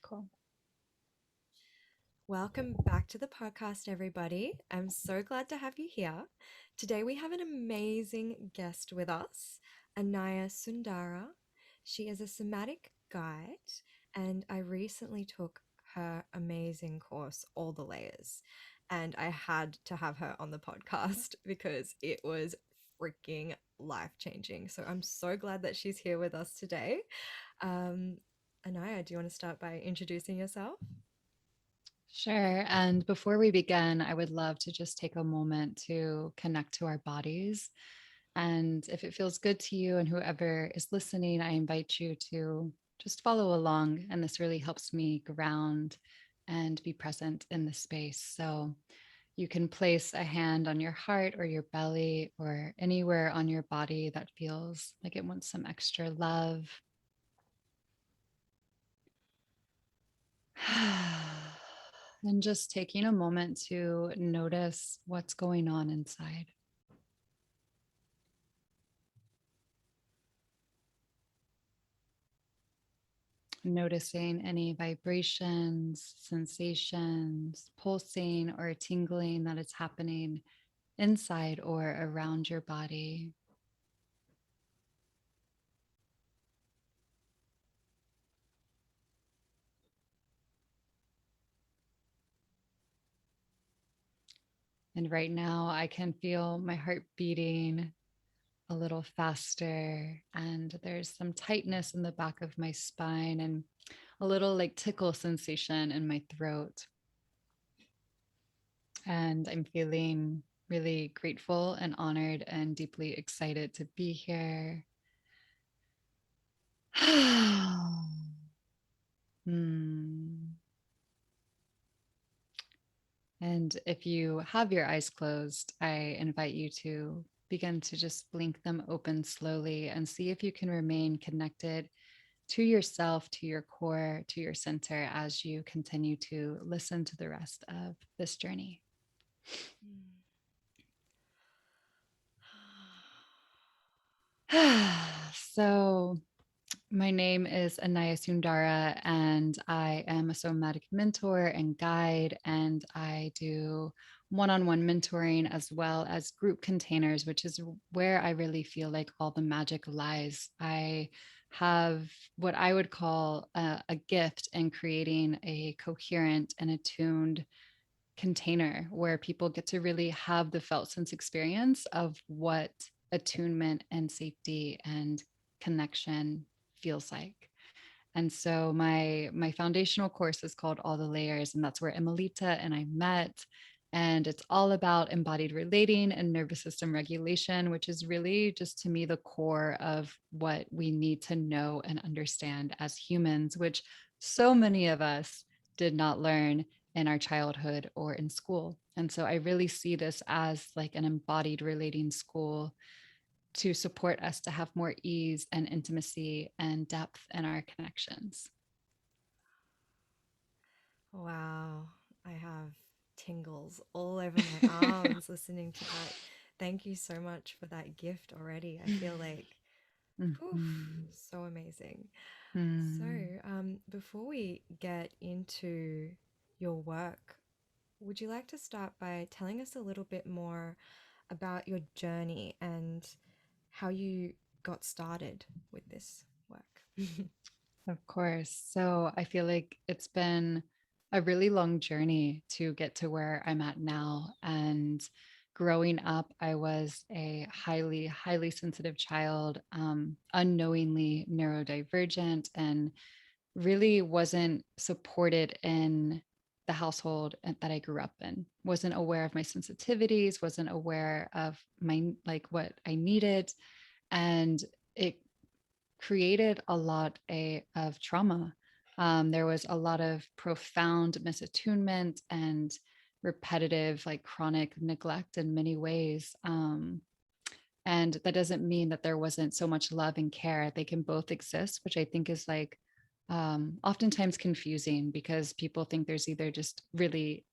Cool. Welcome back to the podcast, everybody. I'm so glad to have you here. Today, we have an amazing guest with us, Anaia Sundara. She is a somatic guide, and I recently took her amazing course, All the Layers, and I had to have her on the podcast because it was freaking life changing. So I'm so glad that she's here with us today. Um, Anaya, do you want to start by introducing yourself? Sure. And before we begin, I would love to just take a moment to connect to our bodies. And if it feels good to you and whoever is listening, I invite you to just follow along. And this really helps me ground and be present in the space. So you can place a hand on your heart or your belly or anywhere on your body that feels like it wants some extra love. And just taking a moment to notice what's going on inside. Noticing any vibrations, sensations, pulsing or tingling that is happening inside or around your body. And right now, I can feel my heart beating a little faster, and there's some tightness in the back of my spine and a little like tickle sensation in my throat. And I'm feeling really grateful and honored and deeply excited to be here. Hmm. And if you have your eyes closed, I invite you to begin to just blink them open slowly and see if you can remain connected to yourself, to your core, to your center as you continue to listen to the rest of this journey. So, my name is Anaya Sundara, and I am a somatic mentor and guide, and I do one on one mentoring as well as group containers, which is where I really feel like all the magic lies. I have what I would call a gift in creating a coherent and attuned container where people get to really have the felt sense experience of what attunement and safety and connection feels like. And so my foundational course is called All the Layers, and that's where Emelita and I met. And it's all about embodied relating and nervous system regulation, which is really just to me the core of what we need to know and understand as humans, which so many of us did not learn in our childhood or in school. And so I really see this as like an embodied relating school to support us to have more ease and intimacy and depth in our connections. Wow, I have tingles all over my arms listening to that. Thank you so much for that gift already. I feel like, poof, Mhm. so amazing. So, Mm. before we get into your work, would you like to start by telling us a little bit more about your journey and how you got started with this work? Of course. So I feel like it's been a really long journey to get to where I'm at now. And growing up, I was a highly, highly sensitive child, unknowingly neurodivergent, and really wasn't supported in the household that I grew up in. Wasn't aware of my sensitivities, wasn't aware of my like what I needed. And it created a lot of trauma. There was a lot of profound misattunement and repetitive, like chronic neglect in many ways. And that doesn't mean that there wasn't so much love and care. They can both exist, which I think is like oftentimes confusing because people think there's either just really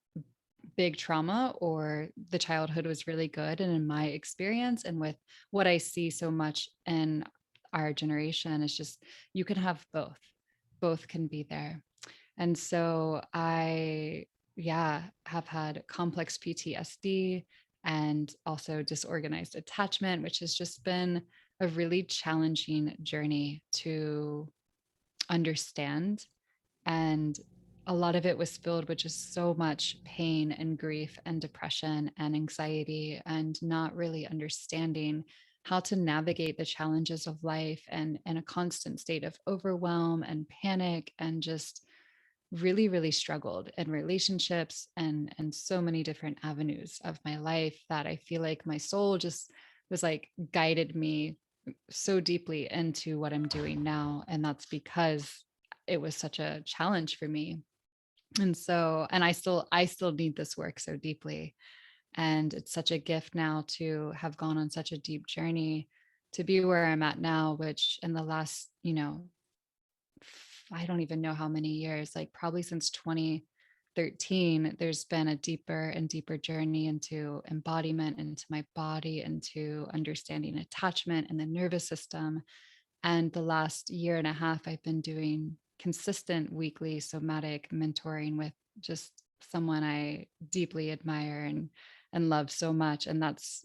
big trauma or the childhood was really good. And in my experience, and with what I see so much in our generation, it's just you can have both, both can be there. And so yeah, have had complex PTSD and also disorganized attachment, which has just been a really challenging journey to understand. And a lot of it was filled with just so much pain and grief and depression and anxiety, and not really understanding how to navigate the challenges of life, and a constant state of overwhelm and panic, and just really really struggled in relationships and so many different avenues of my life, that I feel like my soul just was like guided me so deeply into what I'm doing now. And that's because it was such a challenge for me. And so, and I still need this work so deeply. And it's such a gift now to have gone on such a deep journey to be where I'm at now, which in the last, I don't even know how many years, like probably since 2013, there's been a deeper and deeper journey into embodiment, into my body, into understanding attachment and the nervous system. And the last year and a half, I've been doing consistent weekly somatic mentoring with just someone I deeply admire and love so much. And that's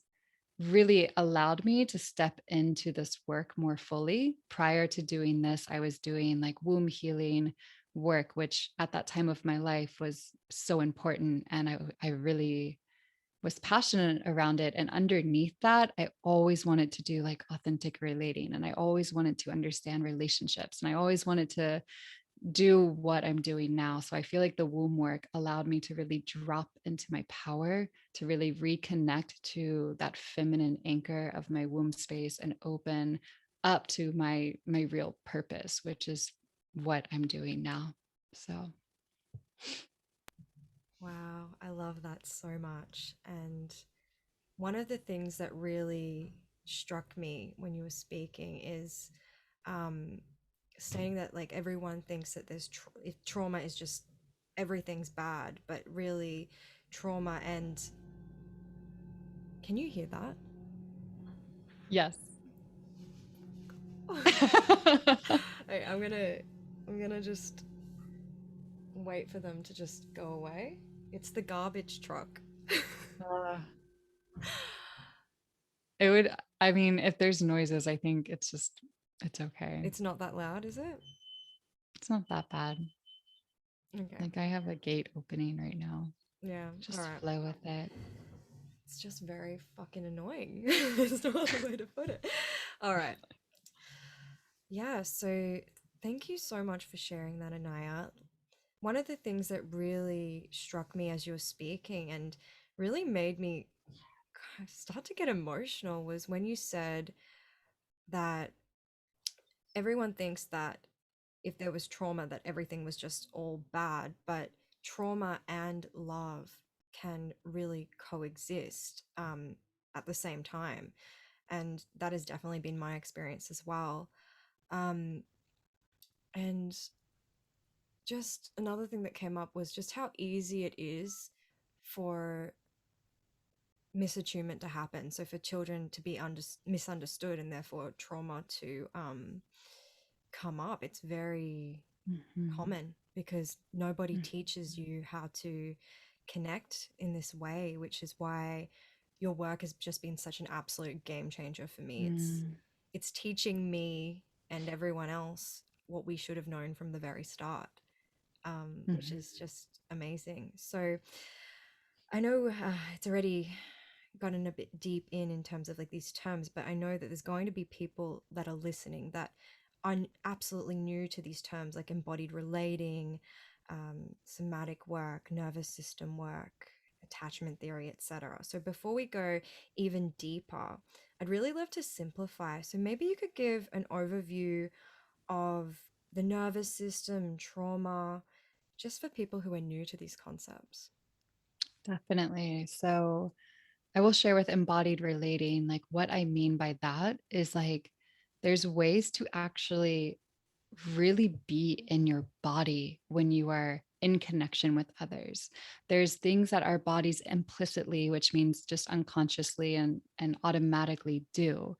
really allowed me to step into this work more fully. Prior to doing this, I was doing like womb healing work, which at that time of my life was so important. And I really was passionate around it. And underneath that, I always wanted to do like authentic relating. And I always wanted to understand relationships. And I always wanted to do what I'm doing now. So I feel like the womb work allowed me to really drop into my power, to really reconnect to that feminine anchor of my womb space and open up to my real purpose, which is what I'm doing now. So Wow, I love that so much. And one of the things that really struck me when you were speaking is um, saying that like everyone thinks that if trauma is just everything's bad, but really trauma and can you hear that? yes. Okay, I'm gonna just wait for them to just go away. It's the garbage truck. Uh, it would, I mean, if there's noises, I think it's okay. It's not that loud, is it? It's not that bad. Okay. Like I have a gate opening right now. Yeah. All Just right. flow with it. It's just very fucking annoying. There's no other way to put it. All right. Yeah. So thank you so much for sharing that, Anaya. One of the things that really struck me as you were speaking and really made me kind of start to get emotional was when you said that everyone thinks that if there was trauma that everything was just all bad, but trauma and love can really coexist at the same time, and that has definitely been my experience as well. um, and just another thing that came up was just how easy it is for misattunement to happen, so for children to be misunderstood and therefore trauma to come up. It's very Mhm. common because nobody Mhm. teaches you how to connect in this way, which is why your work has just been such an absolute game changer for me. Mm. It's teaching me and everyone else what we should have known from the very start, which Mhm. is just amazing. So I know it's already gotten a bit deep in terms of like these terms, but I know that there's going to be people that are listening that are absolutely new to these terms like embodied relating, somatic work, nervous system work, attachment theory, etc. So before we go even deeper, I'd really love to simplify. So maybe you could give an overview of the nervous system, trauma, just for people who are new to these concepts. Definitely. So I will share with embodied relating, like what I mean by that is like there's ways to actually really be in your body when you are in connection with others. There's things that our bodies implicitly, which means just unconsciously and automatically do.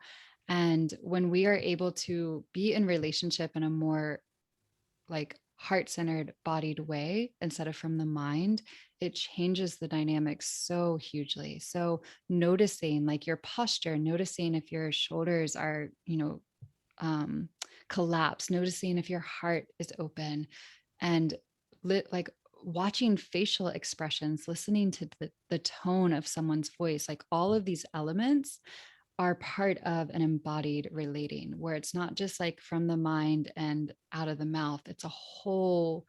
And when we are able to be in relationship in a more like heart-centered, bodied way instead of from the mind, it changes the dynamics so hugely. So noticing like your posture, noticing if your shoulders are, um, collapsed, noticing if your heart is open, and like watching facial expressions, listening to the tone of someone's voice, like all of these elements are part of an embodied relating, where it's not just like from the mind and out of the mouth. It's a whole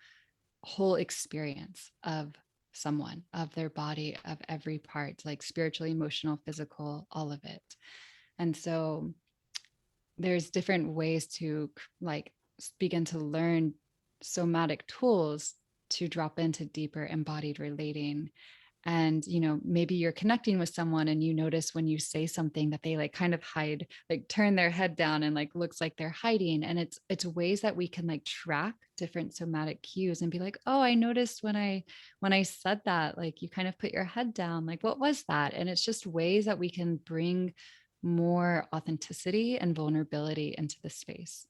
experience of someone, of their body, of every part, like spiritual, emotional, physical, all of it. And so there's different ways to like begin to learn somatic tools to drop into deeper embodied relating. And maybe you're connecting with someone and you notice when you say something that they like kind of hide, like turn their head down and like looks like they're hiding. And it's ways that we can like track different somatic cues and be like, oh, I noticed when I said that, like you kind of put your head down, like what was that? And it's just ways that we can bring more authenticity and vulnerability into the space.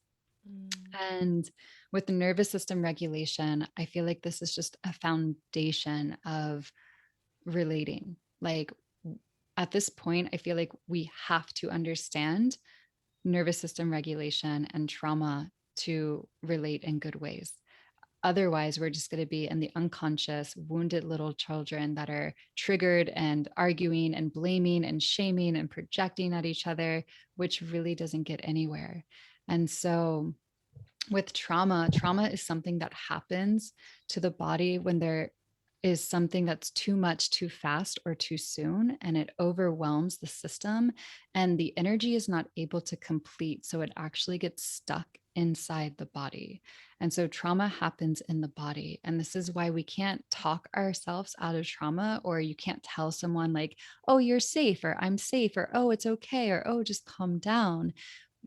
Mm. And with the nervous system regulation, I feel like this is just a foundation of relating. Like at this point, I feel like we have to understand nervous system regulation and trauma to relate in good ways. Otherwise, we're just going to be in the unconscious, wounded little children that are triggered and arguing and blaming and shaming and projecting at each other, which really doesn't get anywhere. And so, with trauma, trauma is something that happens to the body when there is something that's too much, too fast, or too soon, and it overwhelms the system, and the energy is not able to complete. So it actually gets stuck inside the body. And so trauma happens in the body. And this is why we can't talk ourselves out of trauma, or you can't tell someone, like, oh, you're safe, or I'm safe, or oh, it's okay, or oh, just calm down,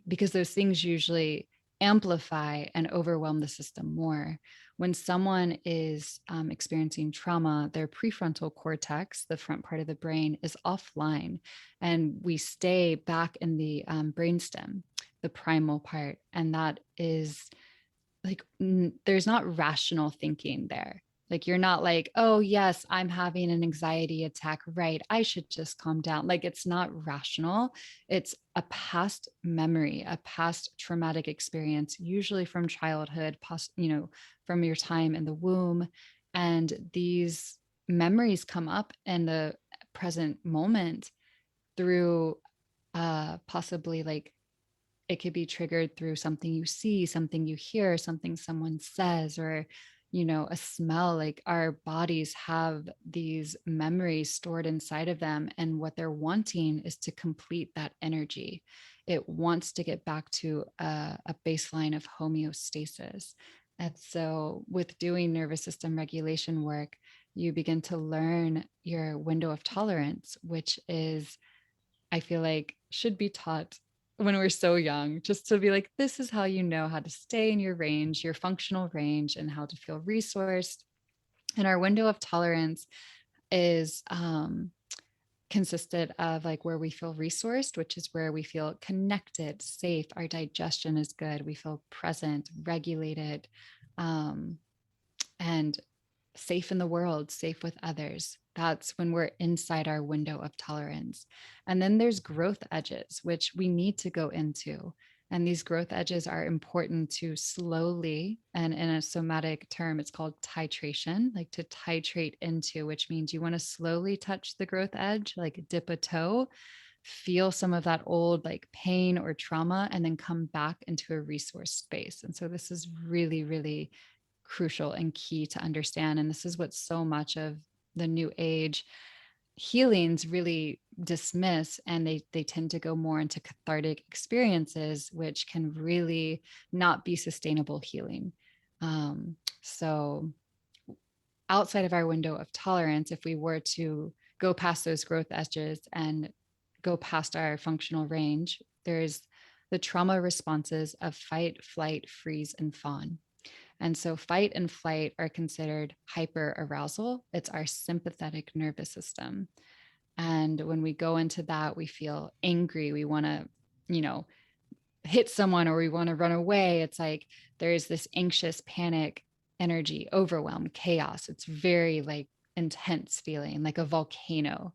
because those things usually amplify and overwhelm the system more. When someone is experiencing trauma, their prefrontal cortex, the front part of the brain, is offline, and we stay back in the brainstem, the primal part. And that is like there's not rational thinking there. Like you're not like, oh yes, I'm having an anxiety attack, right, I should just calm down. Like it's not rational. It's a past memory, a past traumatic experience, usually from childhood, from your time in the womb. And these memories come up in the present moment through possibly like it could be triggered through something you see, something you hear, something someone says, or a smell. Like our bodies have these memories stored inside of them, and what they're wanting is to complete that energy. It wants to get back to a baseline of homeostasis. And so with doing nervous system regulation work, you begin to learn your window of tolerance, which is, I feel like, should be taught when we're so young, just to be like, this is how you know how to stay in your range, your functional range, and how to feel resourced. And our window of tolerance is consisted of like where we feel resourced, which is where we feel connected, safe, our digestion is good, we feel present, regulated, um, and safe in the world, safe with others. That's when we're inside our window of tolerance. And then there's growth edges, which we need to go into. And these growth edges are important to slowly, and in a somatic term, it's called titration, like to titrate into, which means you want to slowly touch the growth edge, like dip a toe, feel some of that old like pain or trauma, and then come back into a resource space. And so this is really, really crucial and key to understand. And this is what so much of the new age healings really dismiss, and they tend to go more into cathartic experiences, which can really not be sustainable healing. So outside of our window of tolerance, if we were to go past those growth edges and go past our functional range, there's the trauma responses of fight, flight, freeze, and fawn. And so fight and flight are considered hyper arousal. It's our sympathetic nervous system. And when we go into that, we feel angry. We want to, you know, hit someone, or we want to run away. It's like there's this anxious panic energy, overwhelm, chaos. It's very like intense feeling, like a volcano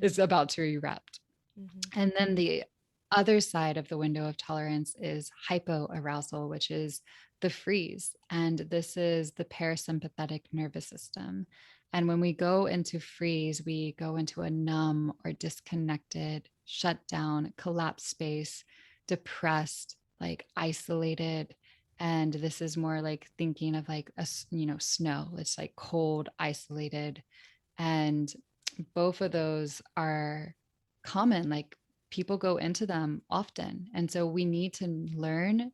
is Mm. about to erupt. Mm-hmm. And then the other side of the window of tolerance is hypoarousal, which is the freeze. And this is the parasympathetic nervous system. And when we go into freeze, we go into a numb or disconnected, shut down, collapsed space, depressed, like isolated. And this is more like thinking of like snow. It's like cold, isolated, and both of those are common. Like people go into them often. And so we need to learn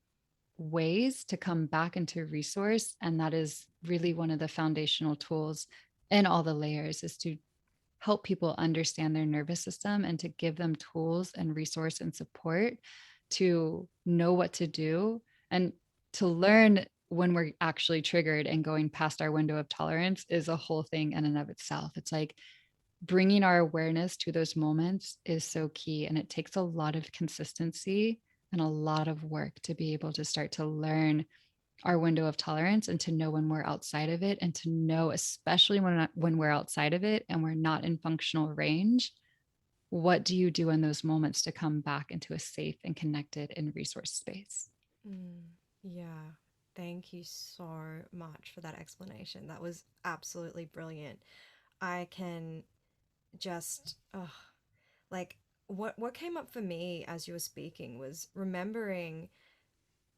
ways to come back into resource. And that is really one of the foundational tools in all the layers, is to help people understand their nervous system and to give them tools and resource and support to know what to do and to learn when we're actually triggered and going past our window of tolerance is a whole thing in and of itself. It's like bringing our awareness to those moments is so key. And it takes a lot of consistency and a lot of work to be able to start to learn our window of tolerance and to know when we're outside of it, and to know, especially when we're outside of it and we're not in functional range, what do you do in those moments to come back into a safe and connected and resource space? Mm. Yeah. Thank you so much for that explanation. That was absolutely brilliant. I can just like what came up for me as you were speaking was remembering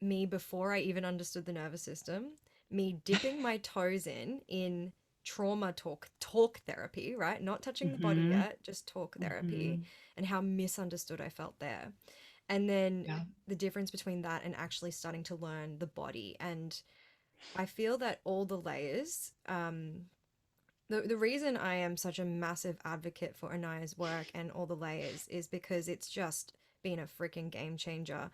me before I even understood the nervous system, me dipping my toes in trauma talk therapy, right? Not touching the body Mm-hmm. yet, just talk therapy, Mm-hmm. and how misunderstood I felt there. And then Yeah. the difference between that and actually starting to learn the body. And I feel that all the layers, the reason I am such a massive advocate for Anaya's work and all the layers is because it's just been a freaking game changer.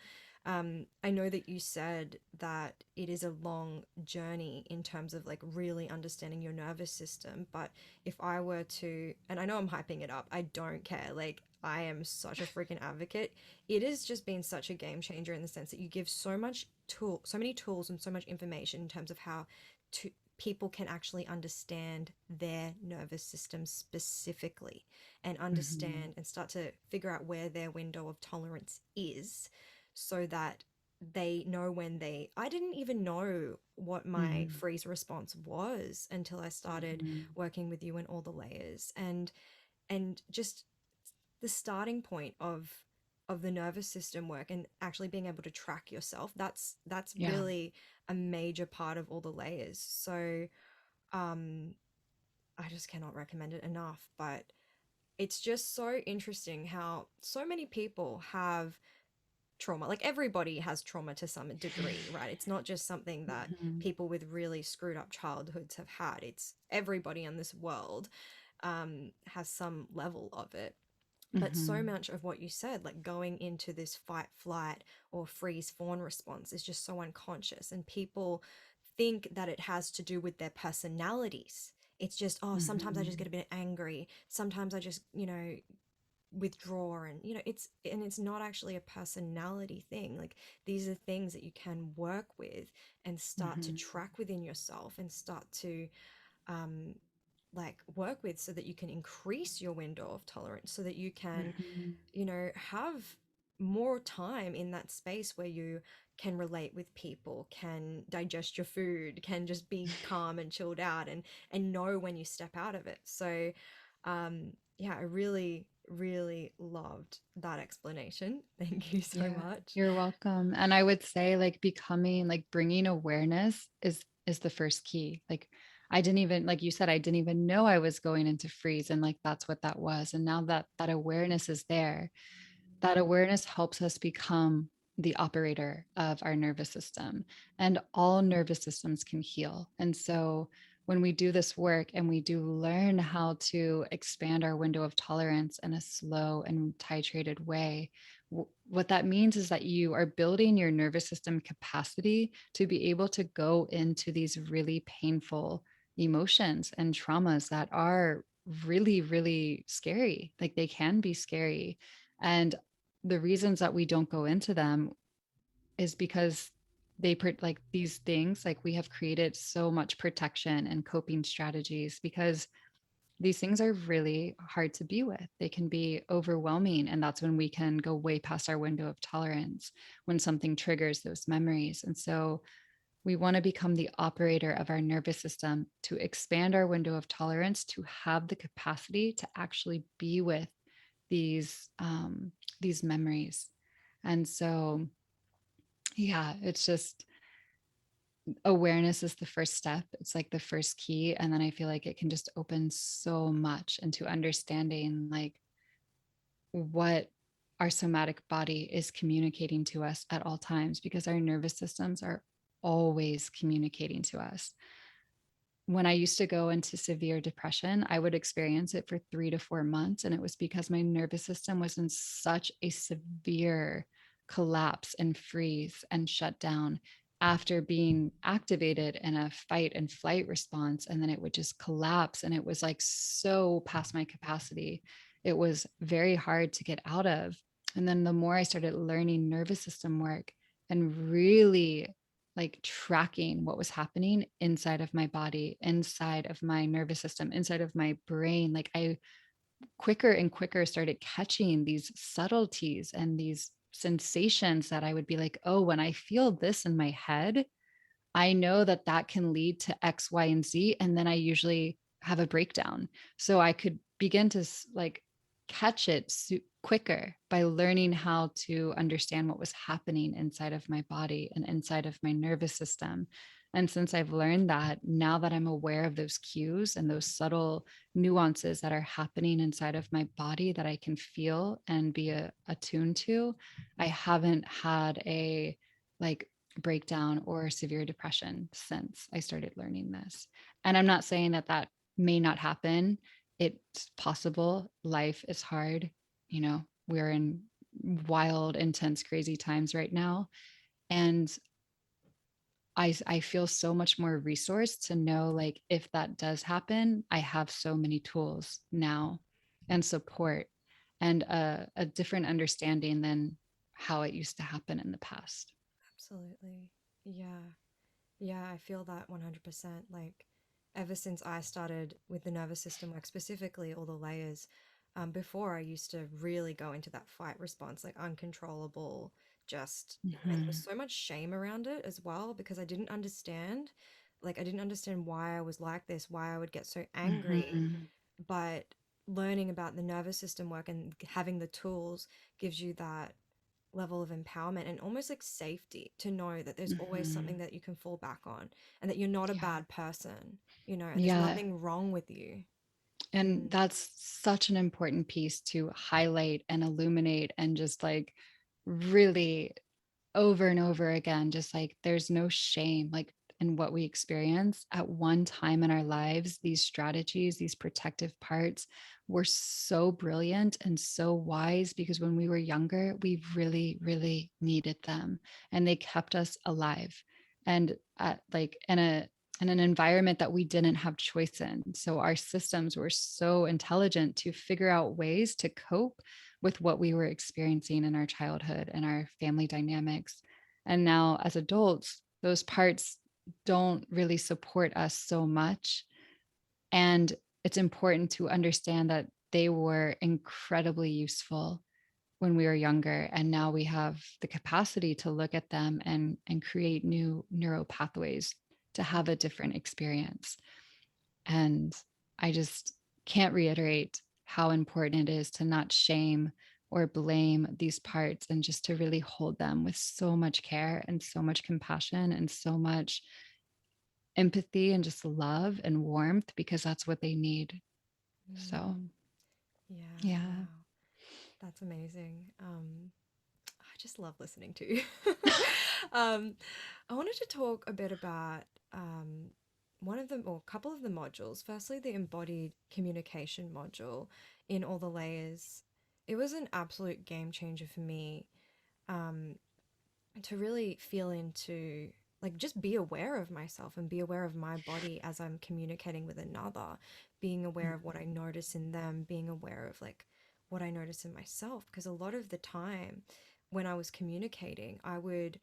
I know that you said that it is a long journey in terms of like really understanding your nervous system, but if I were to, and I know I'm hyping it up, I don't care. Like, I am such a freaking advocate. It has just been such a game changer in the sense that you give so many tools and so much information in terms of how to people can actually understand their nervous system specifically and Mm-hmm. understand and start to figure out where their window of tolerance is so that they know when they I didn't even know what my Mm-hmm. freeze response was until I started Mm-hmm. working with you and all the layers and just the starting point of the nervous system work and actually being able to track yourself, that's Yeah. really a major part of all the layers. So um I just cannot recommend it enough. But it's just so interesting how so many people have trauma. Like, everybody has trauma to some degree, right? It's not just something that Mm-hmm. people with really screwed up childhoods have had. It's everybody in this world has some level of it. But so Mm-hmm. much of what you said, like going into this fight, flight, or freeze fawn response, is just so unconscious. And people think that it has to do with their personalities. It's just, oh, sometimes I just Mm-hmm. get a bit angry. Sometimes I just, withdraw. And it's not actually a personality thing. Like, these are things that you can work with and start to Mm-hmm. track within yourself and start to um, like work with so that you can increase your window of tolerance so that you can Mm-hmm. have more time in that space where you can relate with people, can digest your food, can just be calm and chilled out and know when you step out of it. So yeah, I really really loved that explanation. Thank you so Yeah, much. you're welcome. And I would say like becoming like bringing awareness is the first key. Like I didn't even, like you said, I didn't even know I was going into freeze, and like that's what that was. And now that that awareness is there, that awareness helps us become the operator of our nervous system, and all nervous systems can heal. And so when we do this work and we do learn how to expand our window of tolerance in a slow and titrated way, what that means is that you are building your nervous system capacity to be able to go into these really painful emotions and traumas that are really, really scary. Like they can be scary. And the reasons that we don't go into them is because like these things, like we have created so much protection and coping strategies because these things are really hard to be with. They can be overwhelming. And that's when we can go way past our window of tolerance when something triggers those memories. And so we want to become the operator of our nervous system to expand our window of tolerance, to have the capacity to actually be with these memories. And so, yeah, it's just awareness is the first step. It's like the first key. And then I feel like it can just open so much into understanding like what our somatic body is communicating to us at all times, because our nervous systems are always communicating to us. When I used to go into severe depression, I would experience it for 3 to 4 months. And it was because my nervous system was in such a severe collapse and freeze and shut down after being activated in a fight and flight response. And then it would just collapse. And it was like so past my capacity. It was very hard to get out of. And then the more I started learning nervous system work and really like tracking what was happening inside of my body, inside of my nervous system, inside of my brain. Like I quicker and quicker started catching these subtleties and these sensations that I would be like, oh, when I feel this in my head, I know that that can lead to X, Y, and Z. And then I usually have a breakdown. So I could begin to like catch it quicker by learning how to understand what was happening inside of my body and inside of my nervous system. And since I've learned that, now that I'm aware of those cues and those subtle nuances that are happening inside of my body that I can feel and be attuned to, I haven't had a like breakdown or severe depression since I started learning this. And I'm not saying that that may not happen. It's possible. Life is hard. You know, we're in wild, intense, crazy times right now. And I feel so much more resourced to know like if that does happen, I have so many tools now and support and a different understanding than how it used to happen in the past. Absolutely. Yeah. Yeah, I feel that 100%. Like, ever since I started with the nervous system work, specifically all the layers, before I used to really go into that fight response, like uncontrollable, just, and there was Mhm. so much shame around it as well because I didn't understand. Like, I didn't understand why I was like this, why I would get so angry. Mhm. But learning about the nervous system work and having the tools gives you that level of empowerment and almost like safety to know that there's always something Mhm. that you can fall back on and that you're not a Yeah. bad person, and there's Yeah. nothing wrong with you. And Mm, that's such an important piece to highlight and illuminate and just like really over and over again, just like there's no shame like in what we experience at one time in our lives. These strategies, these protective parts were so brilliant and so wise because when we were younger we really really needed them, and they kept us alive and like in an environment that we didn't have choice in. So our systems were so intelligent to figure out ways to cope with what we were experiencing in our childhood and our family dynamics. And now, as adults, those parts don't really support us so much. And it's important to understand that they were incredibly useful when we were younger. And now we have the capacity to look at them and create new neural pathways to have a different experience. And I just can't reiterate how important it is to not shame or blame these parts and just to really hold them with so much care and so much compassion and so much empathy and just love and warmth because that's what they need. So, mm, yeah, yeah. wow, that's amazing. I just love listening to you. um, I wanted to talk a bit about one of the, or a couple of the modules. Firstly, the embodied communication module in all the layers. It was an absolute game changer for me, um, to really feel into, like, just be aware of myself and be aware of my body as I'm communicating with another, being aware of what I notice in them, being aware of like what I notice in myself. Because a lot of the time when I was communicating, I would,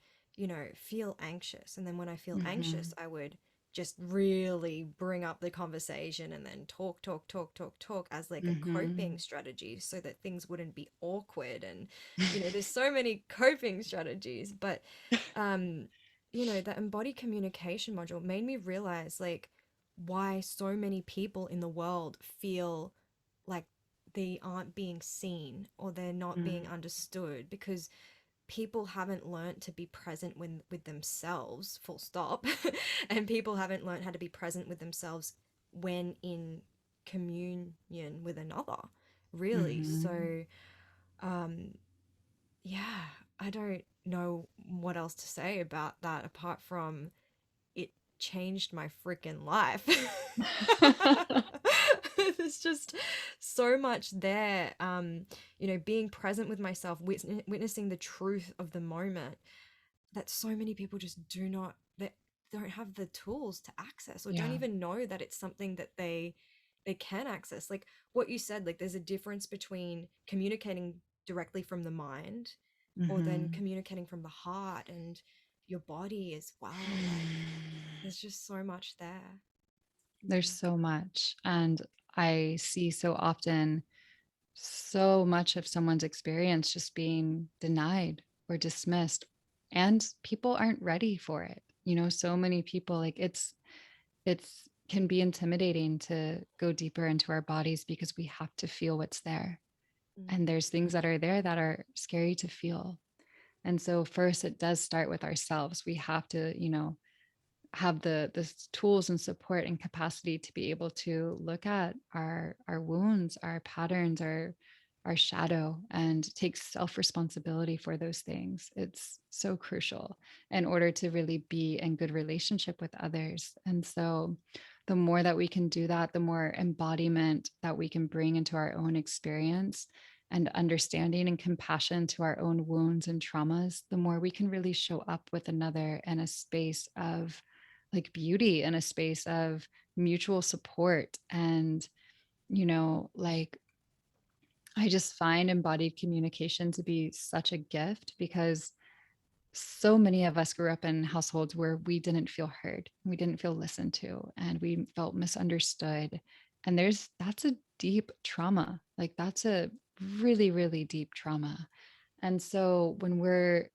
feel anxious. And then when I feel Mm-hmm. anxious, I would just really bring up the conversation and then talk, talk, talk, talk, talk as like a Mm-hmm. coping strategy so that things wouldn't be awkward. And, there's so many coping strategies, but, um, the embodied communication module made me realize like why so many people in the world feel like they aren't being seen or they're not being understood because people haven't learned to be present with themselves, full stop. And people haven't learned how to be present with themselves when in communion with another, really. Mm-hmm. So, um, yeah, I don't know what else to say about that apart from it changed my freaking life. There's just so much there. Being present with myself, witnessing the truth of the moment that so many people just do not, that don't have the tools to access or don't Yeah. even know that it's something that they can access. Like what you said, like there's a difference between communicating directly from the mind or then Mm-hmm. communicating from the heart and your body as well. Like there's just so much there. There's Mm. so much. And I see so often so much of someone's experience just being denied or dismissed. And people aren't ready for it. So many people like it's can be intimidating to go deeper into our bodies because we have to feel what's there. And Mm. there's things that are there that are scary to feel. And so first it does start with ourselves. We have to, have the tools and support and capacity to be able to look at our wounds, our patterns, our shadow, and take self responsibility for those things. It's so crucial in order to really be in good relationship with others. And so the more that we can do that, the more embodiment that we can bring into our own experience and understanding and compassion to our own wounds and traumas, the more we can really show up with another in a space of like beauty, in a space of mutual support. And like I just find embodied communication to be such a gift because so many of us grew up in households where we didn't feel heard, we didn't feel listened to, and we felt misunderstood. And that's a deep trauma. Like that's a really, really deep trauma. And so when we're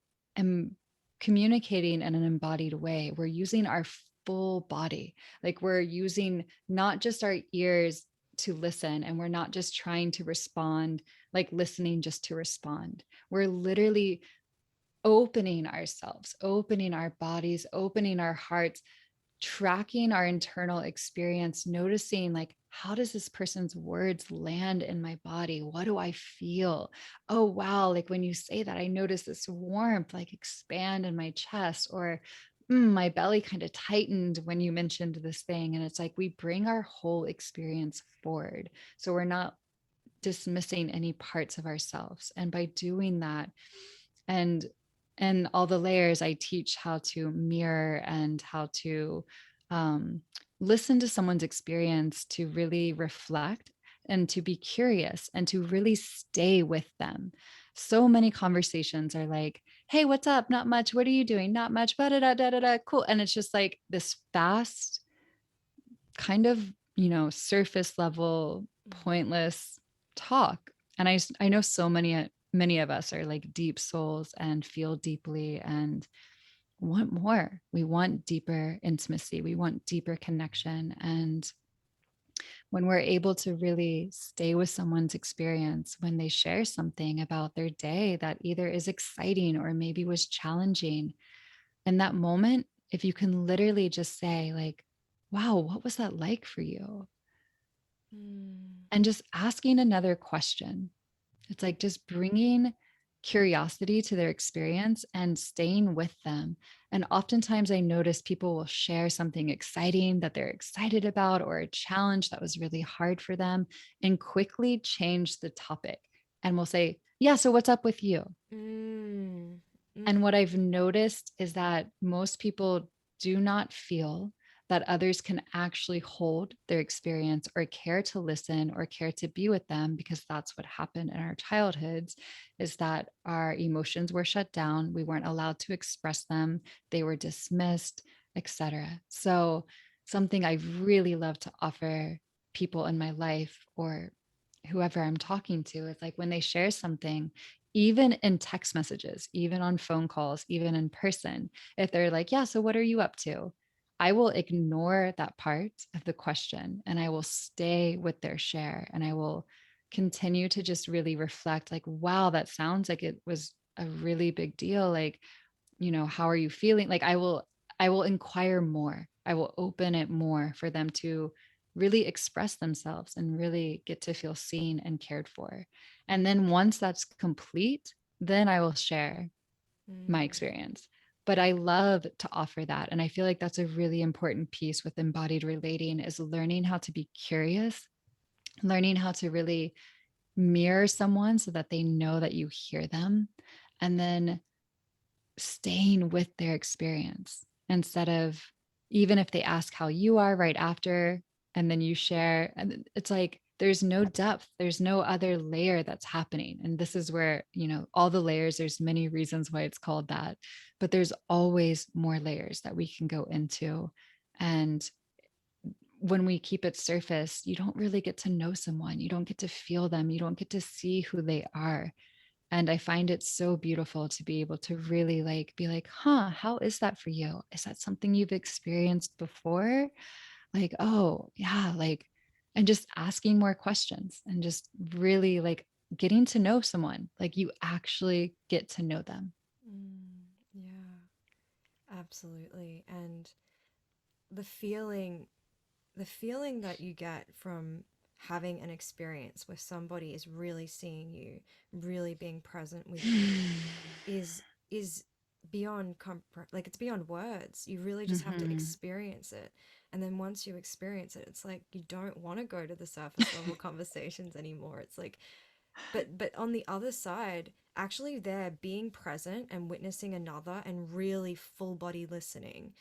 communicating in an embodied way, we're using our full body. Like we're using not just our ears to listen, and we're not just trying to respond, like listening just to respond. We're literally opening ourselves, opening our bodies, opening our hearts, tracking our internal experience, noticing like, how does this person's words land in my body? What do I feel? Oh, wow. Like when you say that, I notice this warmth like expand in my chest, or my belly kind of tightened when you mentioned this thing. And it's like we bring our whole experience forward. So we're not dismissing any parts of ourselves. And by doing that, and all the layers, I teach how to mirror and how to um, listen to someone's experience, to really reflect and to be curious and to really stay with them. So many conversations are like, hey, what's up? Not much. What are you doing? Not much. Da da da da da. Cool. And it's just like this fast kind of, surface level, Mm. pointless talk. And I know so many of us are like deep souls and feel deeply and want more. We want deeper intimacy. We want deeper connection. And when we're able to really stay with someone's experience, when they share something about their day that either is exciting or maybe was challenging, in that moment, if you can literally just say, like, wow, what was that like for you? Mm. And just asking another question. It's like just bringing curiosity to their experience and staying with them. And oftentimes I notice people will share something exciting that they're excited about or a challenge that was really hard for them and quickly change the topic. And we'll say, yeah, so what's up with you? Mm. Mm. And what I've noticed is that most people do not feel that others can actually hold their experience or care to listen or care to be with them, because that's what happened in our childhoods, is that our emotions were shut down. We weren't allowed to express them. They were dismissed, etc. So something I really love to offer people in my life, or whoever I'm talking to, is like when they share something, even in text messages, even on phone calls, even in person, if they're like, yeah, so what are you up to? I will ignore that part of the question and I will stay with their share, and I will continue to just really reflect like, wow, that sounds like it was a really big deal. Like, how are you feeling? Like I will inquire more. I will open it more for them to really express themselves and really get to feel seen and cared for. And then once that's complete, then I will share my Mm, experience. But I love to offer that. And I feel like that's a really important piece with embodied relating, is learning how to be curious, learning how to really mirror someone so that they know that you hear them, and then staying with their experience instead of, even if they ask how you are right after, and then you share, and it's like there's no depth, there's no other layer that's happening. And this is where, all the layers, there's many reasons why it's called that, but there's always more layers that we can go into. And when we keep it surface, you don't really get to know someone, you don't get to feel them, you don't get to see who they are. And I find it so beautiful to be able to really like be like, huh, how is that for you? Is that something you've experienced before? Like, oh, yeah, like, and just asking more questions and just really like getting to know someone. Like, you actually get to know them. yeah, absolutely. And the feeling the feeling that you get from having an experience where somebody is really seeing you, really being present with you, is is beyond like it's beyond words. You really just have to Mm-hmm. experience it. And then once you experience it, it's like you don't want to go to the surface level conversations anymore. It's like, but on the other side, actually there being present and witnessing another and really full body listening,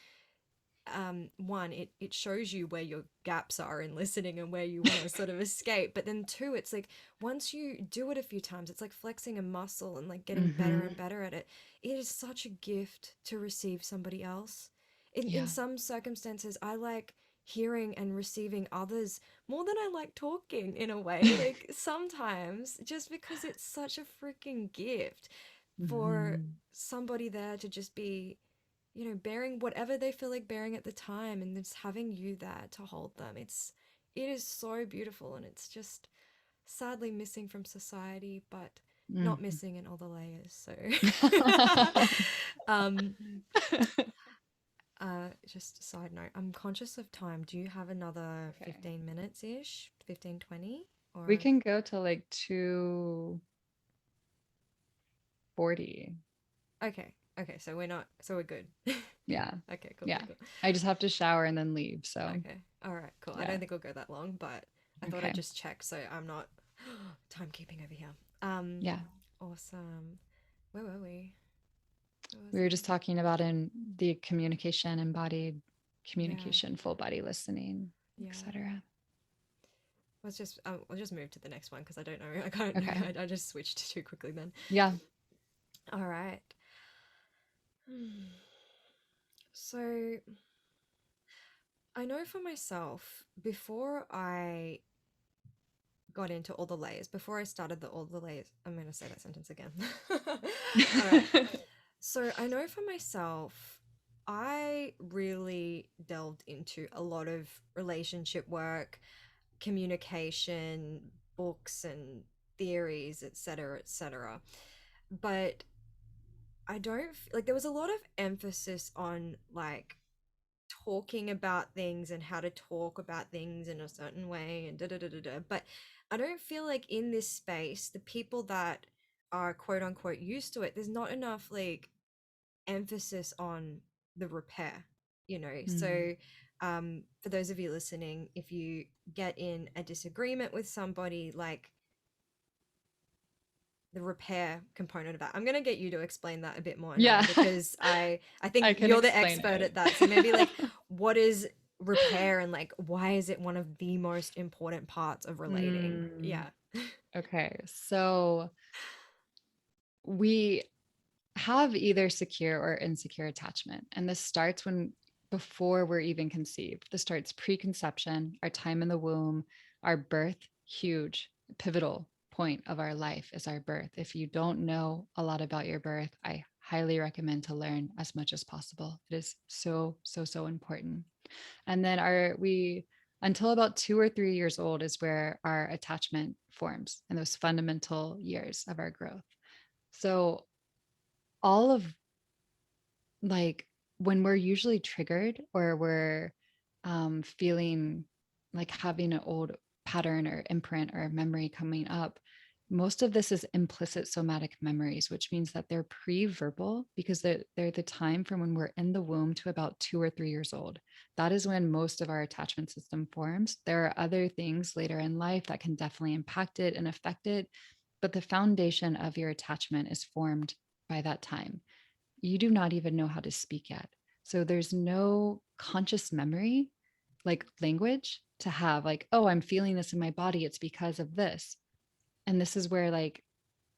one, it shows you where your gaps are in listening and where you want to sort of escape. But then two, it's like once you do it a few times, it's like flexing a muscle and like getting better Mm-hmm. and better at it. It is such a gift to receive somebody else. In Yeah. some circumstances, I like hearing and receiving others more than I like talking, in a way. Like sometimes, just because it's such a freaking gift for Mm-hmm. somebody there to just be, bearing whatever they feel like bearing at the time, and just having you there to hold them. It is so beautiful, and it's just sadly missing from society, but not Mm-hmm. missing in all the layers. So um just a side note, I'm conscious of time. Do you have another Okay. 15 minutes ish? 15, 20? We Or can go to like 2:40. okay. Okay, so we're good. Yeah. Okay, cool, Yeah. cool, cool. I just have to shower and then leave. So, Okay. All right, cool. I yeah. don't think we'll go that long, but I thought I'd Okay. just check so I'm not timekeeping over here. Yeah. Awesome. Where were we? Where was We were I? just talking about in the communication, embodied Yeah, communication, full body listening, yeah. etc. I'll just move to the next one because I don't know. I don't know. Okay. I just switched too quickly then. Yeah. All right. So I know for myself, before I got into all the layers, before I started all the layers, I'm going to say that sentence again. All right. So I know for myself, I really delved into a lot of relationship work, communication, books and theories, etc., etc. But I don't like there was a lot of emphasis on like talking about things and how to talk about things in a certain way and da da da da da. But I don't feel like in this space, the people that are quote unquote used to it, there's not enough like emphasis on the repair, Mm. So for those of you listening, if you get in a disagreement with somebody, like the repair component of that, I'm going to get you to explain that a bit more, Naya, Yeah. because I I think can you're the explain expert it. at that. So maybe like what is repair and like why is it one of the most important parts of relating? Mm, Yeah. okay. So we have either secure or insecure attachment. And this starts when before we're even conceived. This starts preconception, our time in the womb, our birth, huge, pivotal point of our life is our birth. If you don't know a lot about your birth, I highly recommend to learn as much as possible. It is so, so, so important. And then we until about 2 or 3 years old is where our attachment forms in those fundamental years of our growth. So all of like when we're usually triggered or we're feeling like having an old pattern or imprint or memory coming up, most of this is implicit somatic memories, which means that they're pre-verbal because they're the time from when we're in the womb to about 2 or 3 years old. That is when most of our attachment system forms. There are other things later in life that can definitely impact it and affect it, but the foundation of your attachment is formed by that time. You do not even know how to speak yet. So there's no conscious memory, like language to have, like, oh, I'm feeling this in my body. It's because of this. And this is where, like,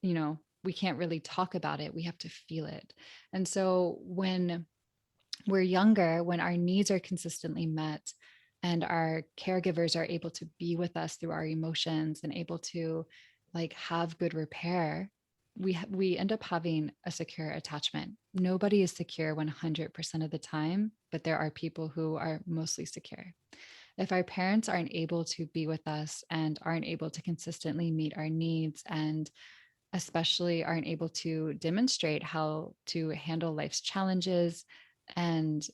we can't really talk about it. We have to feel it. And so when we're younger, when our needs are consistently met and our caregivers are able to be with us through our emotions and able to like have good repair, we end up having a secure attachment. Nobody is secure 100% of the time, but there are people who are mostly secure. If our parents aren't able to be with us and aren't able to consistently meet our needs and especially aren't able to demonstrate how to handle life's challenges and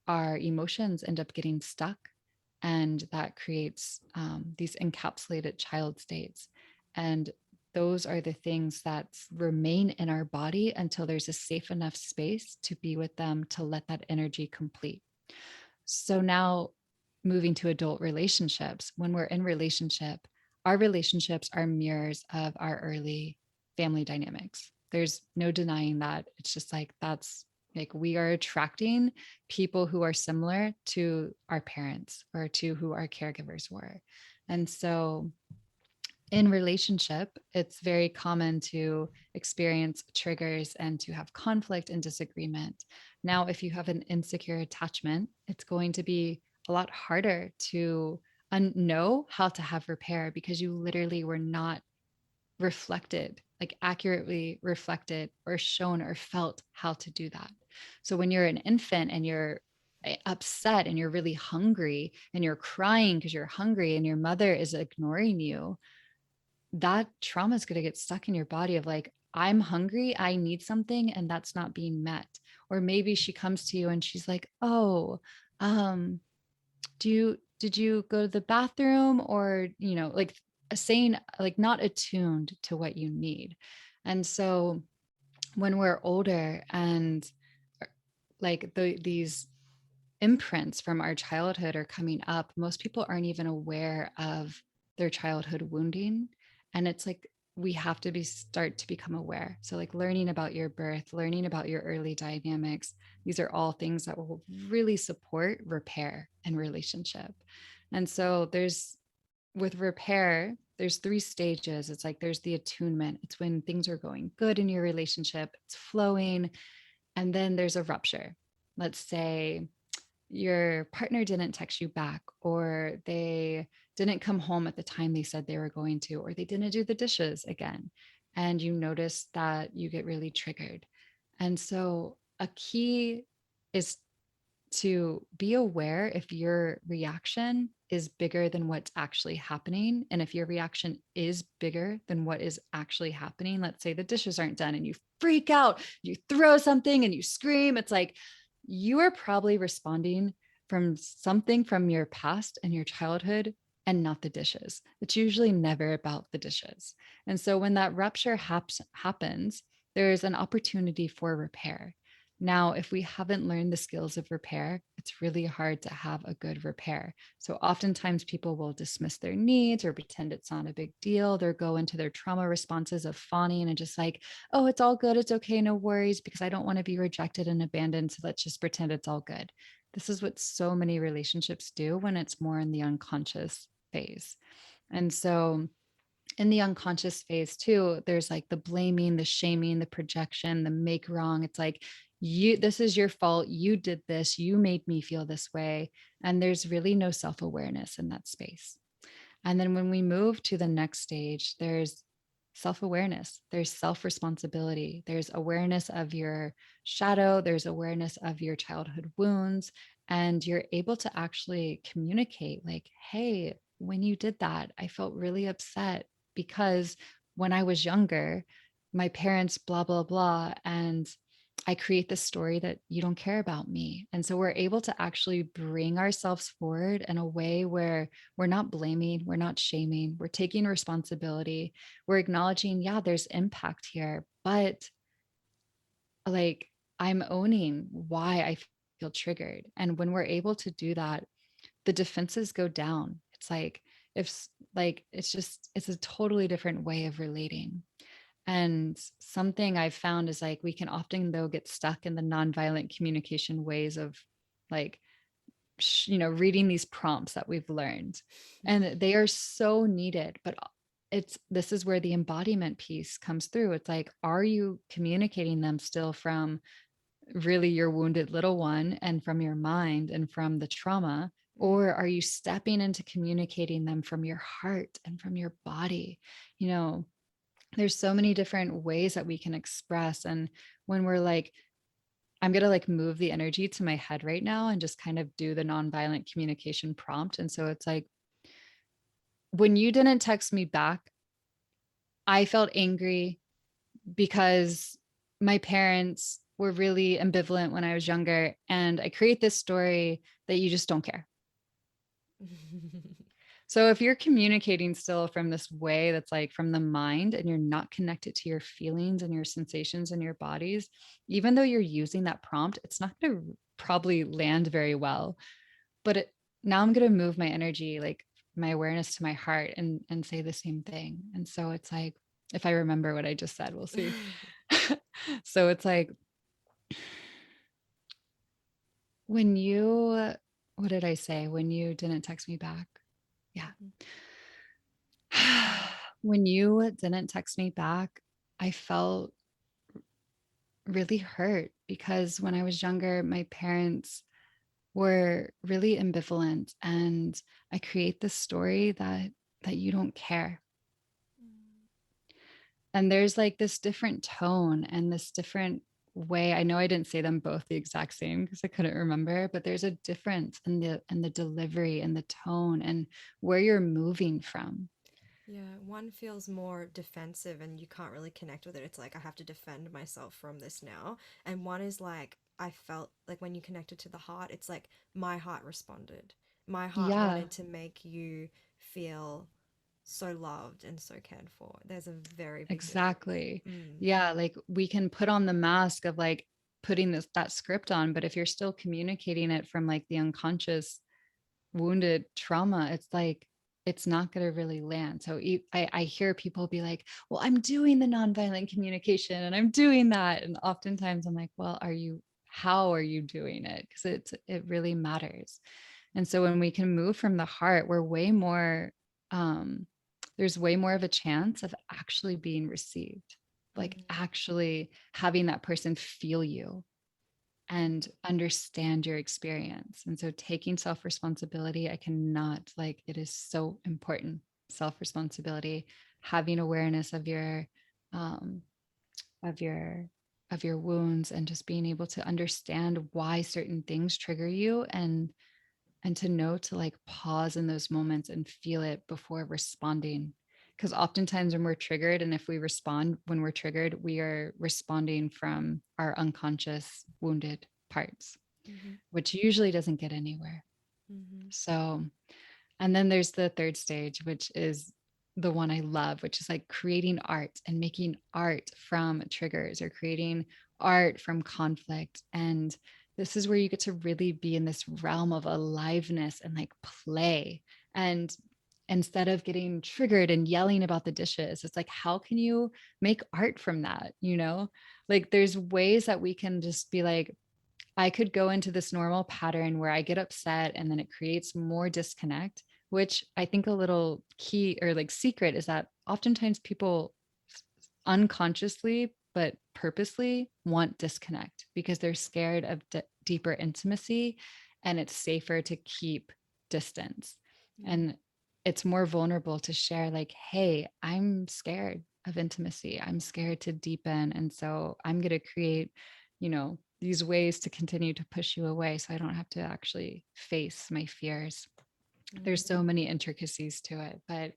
our emotions end up getting stuck, and that creates these encapsulated child states. And those are the things that remain in our body until there's a safe enough space to be with them to let that energy complete. So now moving to adult relationships, when we're in relationship, our relationships are mirrors of our early family dynamics. There's no denying that. It's just like that's like we are attracting people who are similar to our parents or to who our caregivers were. And so in relationship, it's very common to experience triggers and to have conflict and disagreement. Now, if you have an insecure attachment, it's going to be a lot harder to know how to have repair because you literally were not reflected, like accurately reflected or shown or felt how to do that. So when you're an infant and you're upset and you're really hungry and you're crying because you're hungry and your mother is ignoring you, that trauma is going to get stuck in your body of like, I'm hungry, I need something, and that's not being met. Or maybe she comes to you and she's like, oh, um, did you go to the bathroom? Or, like saying like not attuned to what you need. And so when we're older and like these imprints from our childhood are coming up, most people aren't even aware of their childhood wounding. And it's like we have to start to become aware. So like learning about your birth, learning about your early dynamics, these are all things that will really support repair and relationship. And so with repair, there's 3 stages. It's like there's the attunement. It's when things are going good in your relationship, it's flowing, and then there's a rupture. Let's say your partner didn't text you back, or they didn't come home at the time they said they were going to, or they didn't do the dishes again. And you notice that you get really triggered. And so a key is to be aware if your reaction is bigger than what's actually happening. And if your reaction is bigger than what is actually happening, let's say the dishes aren't done and you freak out, you throw something and you scream, it's like you are probably responding from something from your past and your childhood and not the dishes. It's usually never about the dishes. And so when that rupture happens, there's an opportunity for repair. Now, if we haven't learned the skills of repair, it's really hard to have a good repair. So oftentimes people will dismiss their needs or pretend it's not a big deal. They'll go into their trauma responses of fawning and just like, oh, it's all good. It's okay. No worries, because I don't want to be rejected and abandoned. So let's just pretend it's all good. this is what so many relationships do when it's more in the unconscious phase. And so in the unconscious phase too, there's like the blaming, the shaming, the projection, the make wrong. It's like, you, this is your fault. You did this. You made me feel this way. And there's really no self awareness in that space. And then when we move to the next stage, there's self awareness, there's self responsibility, there's awareness of your shadow, there's awareness of your childhood wounds. And you're able to actually communicate, like, hey, when you did that, I felt really upset because when I was younger, my parents, blah, blah, blah. And I create this story that you don't care about me. And so we're able to actually bring ourselves forward in a way where we're not blaming, we're not shaming, we're taking responsibility, we're acknowledging, yeah, there's impact here, but like I'm owning why I feel triggered. And when we're able to do that, the defenses go down. It's like, if like, it's just, it's a totally different way of relating. And something I've found is like we can often though get stuck in the nonviolent communication ways of like reading these prompts that we've learned, and they are so needed. But it's, this is where the embodiment piece comes through. It's like, are you communicating them still from really your wounded little one and from your mind and from the trauma, or are you stepping into communicating them from your heart and from your body? you know there's so many different ways that we can express. And when we're like, I'm going to like move the energy to my head right now and just kind of do the nonviolent communication prompt. And so it's like, when you didn't text me back, I felt angry because my parents were really ambivalent when I was younger. And I create this story that you just don't care. So if you're communicating still from this way that's like from the mind, and you're not connected to your feelings and your sensations and your bodies, even though you're using that prompt, it's not going to probably land very well. But now I'm going to move my energy, like my awareness to my heart, and say the same thing. And so it's like, if I remember what I just said, we'll see. So it's like, when you, what did I say? When you didn't text me back? Yeah. When you didn't text me back, I felt really hurt because when I was younger, my parents were really ambivalent, and I create this story that you don't care. And there's like this different tone and this different way. I know I didn't say them both the exact same because I couldn't remember, but there's a difference in the delivery and the tone and where you're moving from. Yeah, one feels more defensive and you can't really connect with it. It's like I have to defend myself from this now. And one is like I felt like when you connected to the heart, it's like my heart responded. My heart Yeah, wanted to make you feel so loved and so cared for. There's a very big difference. exactly. Mm. Yeah, like we can put on the mask of like putting this that script on, but if you're still communicating it from like the unconscious wounded trauma, it's like it's not going to really land. So I hear people be like, well, I'm doing the nonviolent communication and I'm doing that. And oftentimes I'm like, well, how are you doing it? Because it really matters. And so when we can move from the heart, we're way more, um, there's way more of a chance of actually being received, like Mm. actually having that person feel you and understand your experience. And so taking self responsibility, I cannot, like, it is so important. Self responsibility, having awareness um, of your, of your wounds, and just being able to understand why certain things trigger you, and to know to like pause in those moments and feel it before responding. Because oftentimes when we're triggered, and if we respond when we're triggered, we are responding from our unconscious wounded parts, Mm-hmm. which usually doesn't get anywhere. Mm-hmm. So, and then there's the third stage, which is the one I love, which is like creating art and making art from triggers, or creating art from conflict. And this is where you get to really be in this realm of aliveness and like play. And instead of getting triggered and yelling about the dishes, it's like, how can you make art from that? Like there's ways that we can just be like, I could go into this normal pattern where I get upset and then it creates more disconnect, which I think a little key or like secret is that oftentimes people unconsciously but purposely want disconnect because they're scared of deeper intimacy, and it's safer to keep distance. Mm, And it's more vulnerable to share, like, hey, I'm scared of intimacy. I'm scared to deepen. And so I'm going to create, these ways to continue to push you away so I don't have to actually face my fears. There's so mm, many intricacies to it, but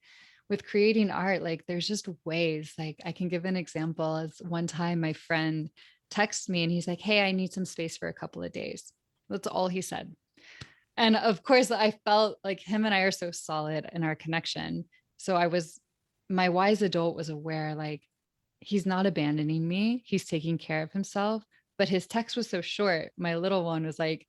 with creating art, like there's just ways. Like I can give an example. As one time my friend texted me and he's like, hey, I need some space for a couple of days. That's all he said. And of course I felt like him and I are so solid in our connection. So my wise adult was aware, like, he's not abandoning me, he's taking care of himself. But his text was so short, my little one was like,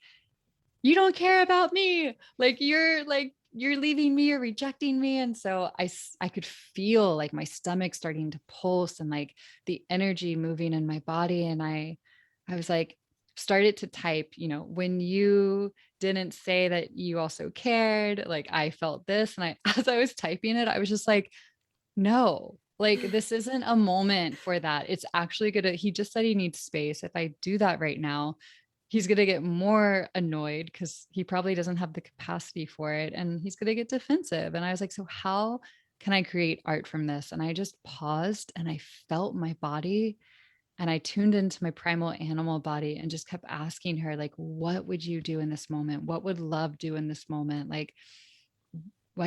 you don't care about me, like you're leaving me, you're rejecting me. And so I could feel like my stomach starting to pulse and like the energy moving in my body. And I was like, started to type, when you didn't say that you also cared, like I felt this. And I as I was typing it, I was just like, no, like this isn't a moment for that. It's actually gonna, he just said he needs space. If I do that right now, he's gonna get more annoyed because he probably doesn't have the capacity for it, and he's gonna get defensive. And I was like, so how can I create art from this? And I just paused and I felt my body, and I tuned into my primal animal body and just kept asking her, like, what would you do in this moment? What would love do in this moment? Like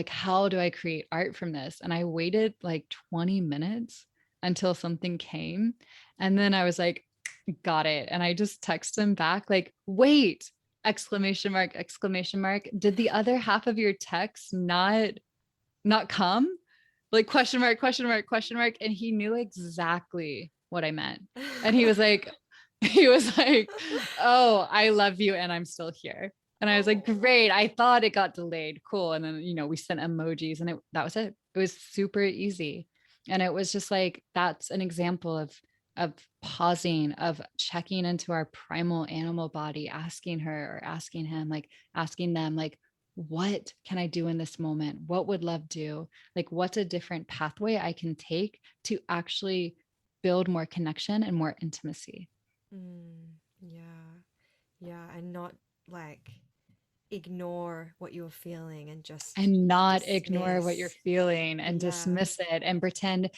how do I create art from this? And I waited like 20 minutes until something came, and then I was like, got it. And I just text him back like, wait, exclamation mark, exclamation mark, did the other half of your text not come? Like, question mark, question mark, question mark. And he knew exactly what I meant. And he was like, he was like, oh, I love you and I'm still here. And I was like, Oh. great. I thought it got delayed. Cool. And then, we sent emojis, and that was it. It was super easy. And it was just like, that's an example of pausing, of checking into our primal animal body, asking her or asking him, like asking them, like, what can I do in this moment? What would love do? Like, what's a different pathway I can take to actually build more connection and more intimacy? Mm, yeah. Yeah. And not like ignore what you're feeling and just And not ignore what you're dismiss. feeling and Yeah. dismiss it and pretend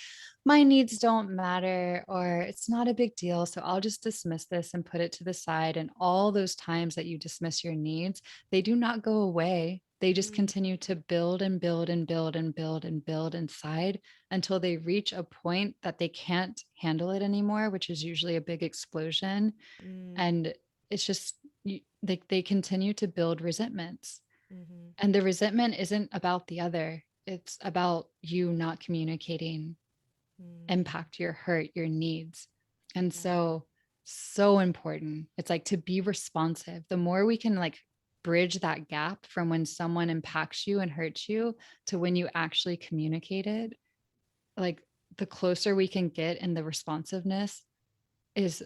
my needs don't matter or it's not a big deal. So I'll just dismiss this and put it to the side. And all those times that you dismiss your needs, they do not go away. They just Mm, continue to build and build and build and build and build inside until they reach a point that they can't handle it anymore, which is usually a big explosion. mm, And it's just, they continue to build resentments, mm-hmm, and the resentment isn't about the other. It's about you not communicating mm, impact, your hurt, your needs. And yeah. so important. It's like to be responsive. The more we can like bridge that gap from when someone impacts you and hurts you to when you actually communicate it, like the closer we can get in the responsiveness is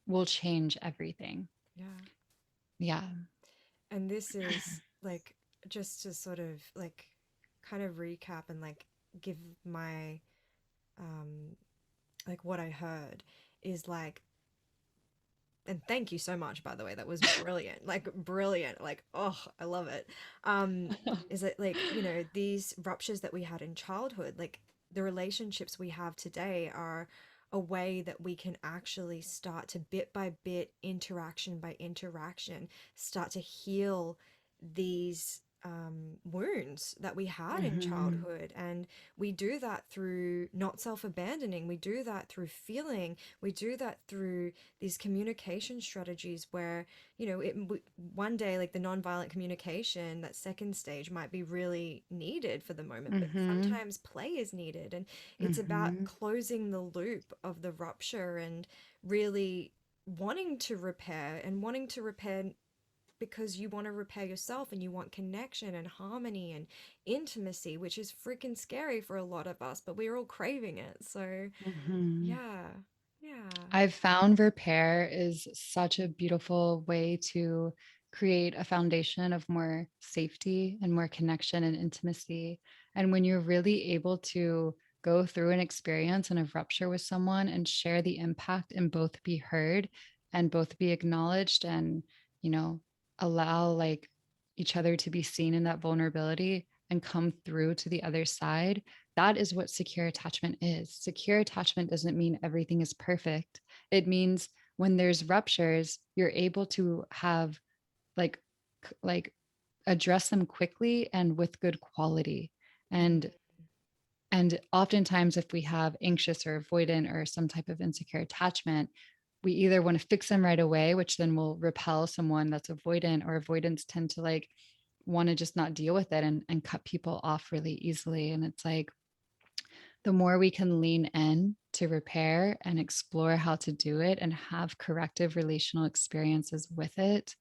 will change everything. Yeah. Yeah. And this is like just to sort of like kind of recap and like give my um like what I heard is like, and thank you so much, by the way, that was brilliant, like brilliant, like oh, I love it. um is it like, these ruptures that we had in childhood, like the relationships we have today are a way that we can actually start to bit by bit, interaction by interaction, start to heal these wounds that we had in Mhm. childhood. And we do that through not self-abandoning, we do that through feeling, we do that through these communication strategies where, one day, like the nonviolent communication, that second stage might be really needed for the moment, but Mhm. sometimes play is needed. And it's about Mhm. closing the loop of the rupture and really wanting to repair, and wanting to repair because you want to repair yourself and you want connection and harmony and intimacy, which is freaking scary for a lot of us, but we're all craving it. So, Mhm. yeah. Yeah. I've found repair is such a beautiful way to create a foundation of more safety and more connection and intimacy. And when you're really able to go through an experience and a rupture with someone and share the impact and both be heard and both be acknowledged and, you know, allow like each other to be seen in that vulnerability and come through to the other side, that is what secure attachment is. Secure attachment doesn't mean everything is perfect. It means when there's ruptures, you're able to have like like address them quickly and with good quality. Mm. And oftentimes if we have anxious or avoidant or some type of insecure attachment, we either want to fix them right away, which then will repel someone that's avoidant, or avoidants tend to like want to just not deal with it and cut people off really easily. And it's like the more we can lean in to repair and explore how to do it and have corrective relational experiences with it,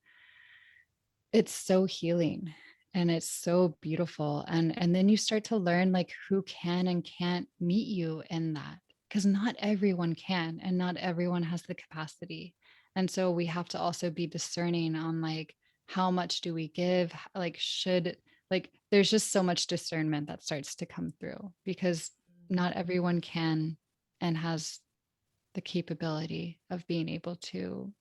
it's so healing and it's so beautiful. And then you start to learn like who can and can't meet you in that, because not everyone can and not everyone has the capacity. And so we have to also be discerning on like how much do we give, like should, like there's just so much discernment that starts to come through, because not everyone can and has the capability of being able to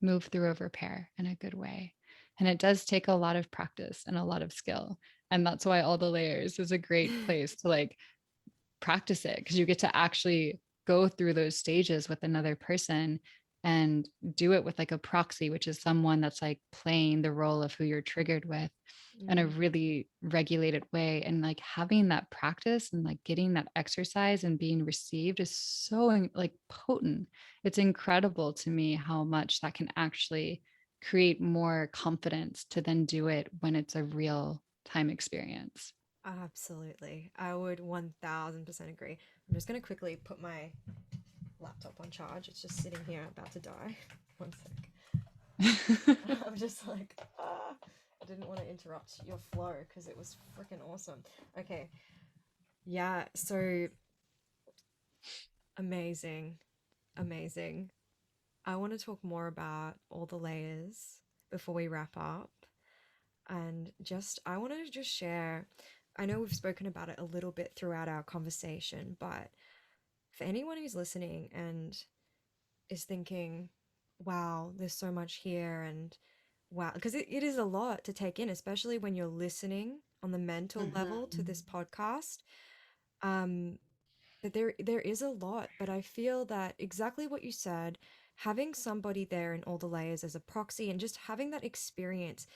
move through a repair in a good way. And it does take a lot of practice and a lot of skill. And that's why all the layers is a great place to like practice it, because you get to actually go through those stages with another person and do it with like a proxy, which is someone that's like playing the role of who you're triggered with in a Mm. really regulated way. And like having that practice and like getting that exercise and being received is so like potent. It's incredible to me how much that can actually create more confidence to then do it when it's a real time experience. Absolutely. I would 1000% agree. I'm just going to quickly put my laptop on charge. It's just sitting here about to die. One sec. I'm just like, I didn't want to interrupt your flow because it was freaking awesome. Okay. Yeah. So amazing. Amazing. I want to talk more about all the layers before we wrap up. And just, I want to just share. I know we've spoken about it a little bit throughout our conversation, but for anyone who's listening and is thinking, wow, there's so much here, and wow, because it is a lot to take in, especially when you're listening on the mental level to Mhm. this podcast. Um, that there is a lot, but I feel that exactly what you said, having somebody there in all the layers as a proxy and just having that experience,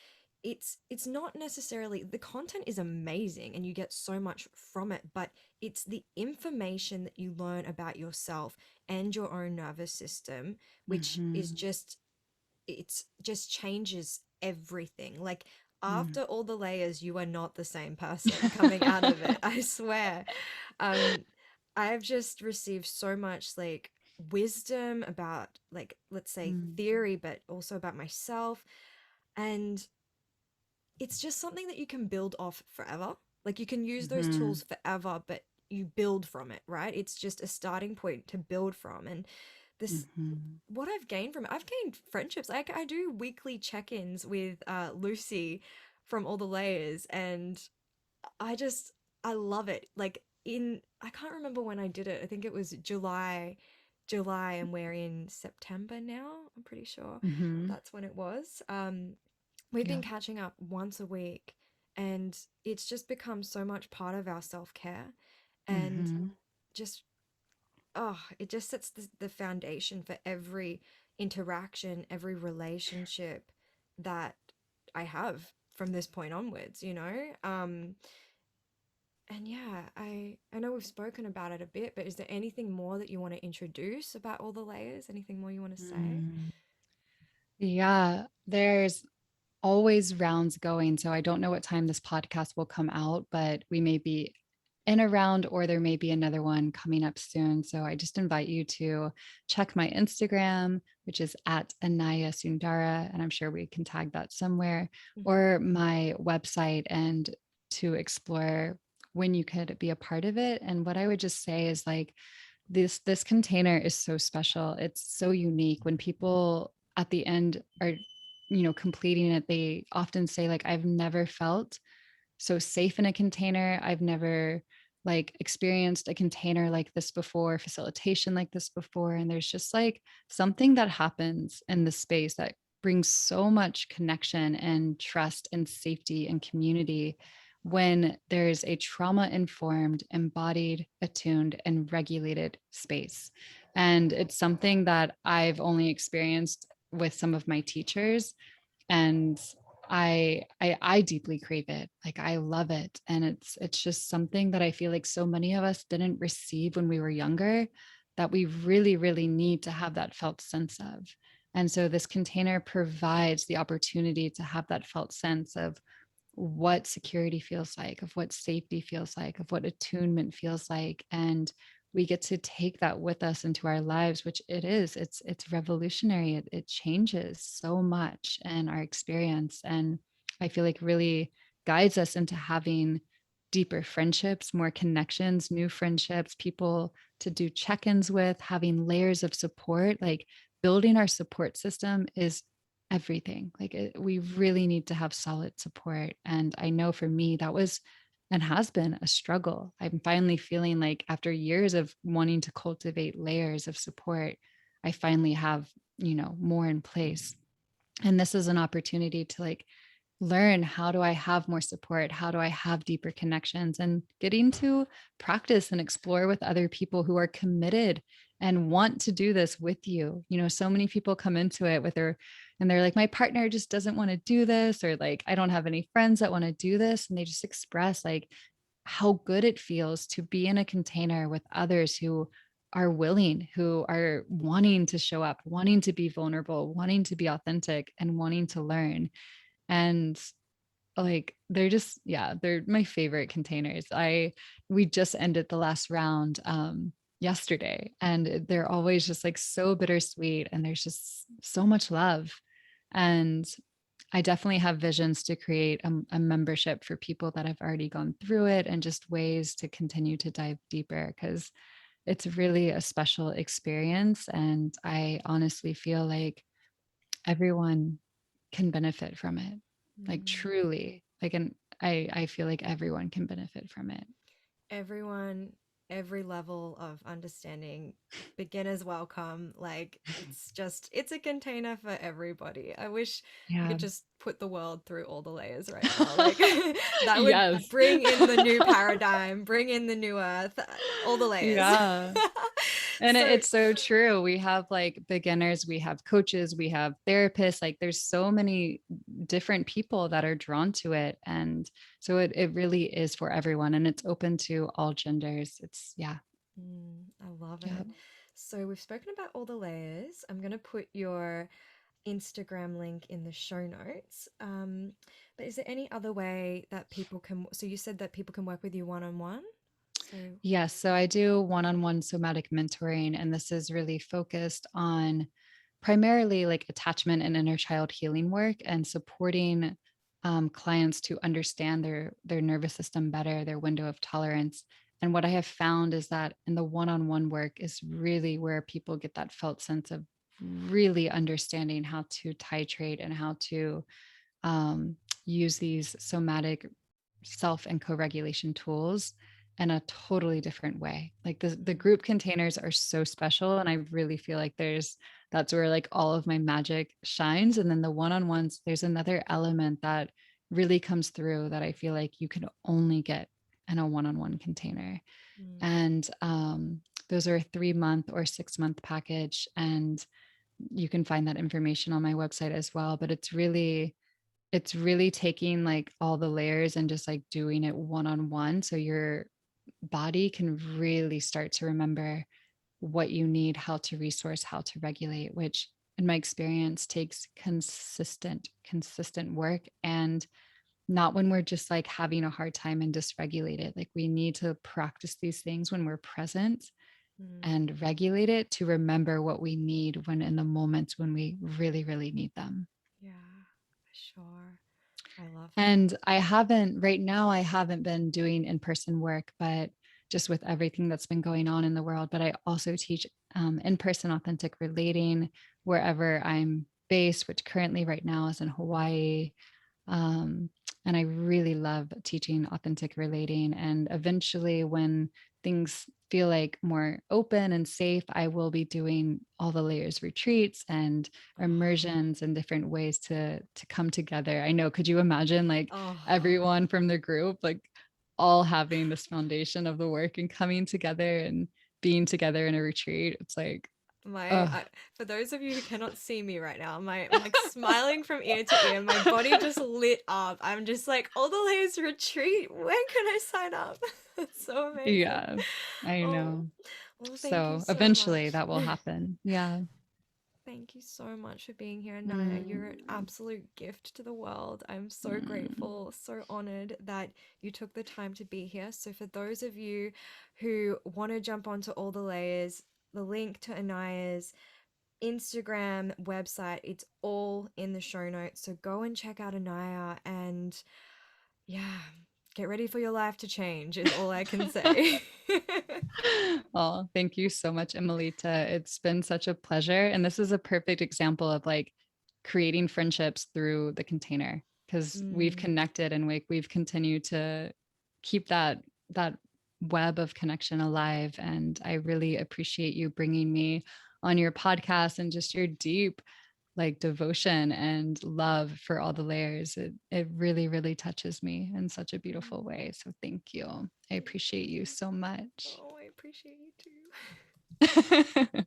it's not necessarily the content is amazing and you get so much from it, but it's the information that you learn about yourself and your own nervous system, which is Mhm. just it's just changes everything. Like Mm. after all the layers, you are not the same person coming out of it. I swear. Um, I've just received so much like wisdom about like let's say Mm. theory, but also about myself. And it's just something that you can build off forever. Like you can use those Mhm. tools forever, but you build from it, right? It's just a starting point to build from. And this Mhm. what I've gained from it, I've gained friendships. Like I do weekly check-ins with Lucy from All the Layers, and I just I love it. Like in I can't remember when I did it. I think it was July, and we're in September now. I'm pretty sure Mhm. that's when it was. We've been Yeah. catching up once a week, and it's just become so much part of our self-care, and Mhm. just it just sets the foundation for every interaction, every relationship that I have from this point onwards, you know? And yeah, I know we've spoken about it a bit, but is there anything more that you want to introduce about all the layers? Anything more you want to say? Mm. Yeah, there's always rounds going. So I don't know what time this podcast will come out, but we may be in a round or there may be another one coming up soon. So I just invite you to check my Instagram, which is at Anaya Sundara, and I'm sure we can tag that somewhere, Hmm. or my website, and to explore when you could be a part of it. And what I would just say is like, this container is so special. It's so unique. When people at the end are, completing it, they often say like, I've never felt so safe in a container. I've never like experienced a container like this before, facilitation like this before. And there's just like something that happens in the space that brings so much connection and trust and safety and community when there's a trauma informed, embodied, attuned, and regulated space. And it's something that I've only experienced with some of my teachers, and I deeply crave it. Like I love it, and it's just something that I feel like so many of us didn't receive when we were younger, that we really really need to have that felt sense of. And so this container provides the opportunity to have that felt sense of what security feels like, of what safety feels like, of what attunement feels like. And we get to take that with us into our lives, which it's revolutionary. It changes so much in our experience. And I feel like really guides us into having deeper friendships, more connections, new friendships, people to do check-ins with, having layers of support. Like building our support system is everything. Like we really need to have solid support. And I know for me, that was and has been a struggle. I'm finally feeling like after years of wanting to cultivate layers of support, I finally have, more in place. And this is an opportunity to like learn, how do I have more support? How do I have deeper connections? And getting to practice and explore with other people who are committed and want to do this with you. So many people come into it with their, and they're like, my partner just doesn't want to do this, or like, I don't have any friends that want to do this. And they just express like how good it feels to be in a container with others who are willing, who are wanting to show up, wanting to be vulnerable, wanting to be authentic, and wanting to learn. And like they're just, yeah, they're my favorite containers. We just ended the last round yesterday, and they're always just like so bittersweet, and there's just so much love. And I definitely have visions to create a membership for people that have already gone through it, and just ways to continue to dive deeper, because it's really a special experience. And I honestly feel like everyone can benefit from it. Like Mm. truly. Like, and I feel like everyone can benefit from it. Everyone, every level of understanding, beginners welcome. Like it's a container for everybody. I wish we Yeah. could just put the world through all the layers right now. Like that would Yes. bring in the new paradigm, bring in the new earth, all the layers. Yeah. And So it's so true. We have like beginners, we have coaches, we have therapists. Like there's so many different people that are drawn to it. And so it really is for everyone, and it's open to all genders. It's, yeah. I love Yeah. it. So we've spoken about all the layers. I'm going to put your Instagram link in the show notes. But is there any other way that people can? So you said that people can work with you one on one. So, Yes. So I do one on one somatic mentoring, and this is really focused on primarily like attachment and inner child healing work, and supporting clients to understand their nervous system better, their window of tolerance. And what I have found is that in the one on one work is really where people get that felt sense of really understanding how to titrate and how to um, use these somatic self and co-regulation tools in a totally different way. Like the mm, group containers are so special, and I really feel like that's where like all of my magic shines. And then the one-on-ones, there's another element that really comes through that I feel like you can only get in a one-on-one container. mm, And those are a 3 month or 6 month package, and you can find that information on my website as well. But it's really taking like all the layers and just like doing it one on one, so your body can really start to remember what you need, how to resource, how to regulate, which in my experience takes consistent work. And not when we're just like having a hard time and dysregulated. Like we need to practice these things when we're present mm. and regulate it, to remember what we need when in the moments when we really really need them. Yeah, for sure. I love that. And right now, I haven't been doing in person work, but just with everything that's been going on in the world. But I also teach in person authentic relating wherever I'm based, which currently right now is in Hawaii. Um, and I really love teaching authentic relating. And eventually, when things feel like more open and safe, I will be doing all the layers retreats and immersions and different ways to come together. I know, could you imagine like Oh, everyone from the group like all having this foundation of the work and coming together and being together in a retreat? It's like, my oh, for those of you who cannot see me right now, I'm like smiling from ear to ear. My body just lit up. I'm just like, all the layers retreat. When can I sign up? It's so amazing. yeah, I Oh, know. well, thank you So so eventually much. that will happen. Yeah. Thank you so much for being here, Naya. You're an Mm, absolute gift to the world. I'm so mm, grateful, so honored that you took the time to be here. So, for those of you who want to jump onto all the layers, the link to Anaya's Instagram, website, it's all in the show notes. So, go and check out Anaya and yeah, get ready for your life to change, is all I can say. Oh, thank you so much, Emelita. It's been such a pleasure. And this is a perfect example of like creating friendships through the container because we've Mm, connected and we've continued to keep that web of connection alive. And I really appreciate you bringing me on your podcast and just your deep like devotion and love for all the layers. It really, really touches me in such a beautiful mm, way. So thank you. I thank appreciate you you. so much. Oh, I appreciate you too.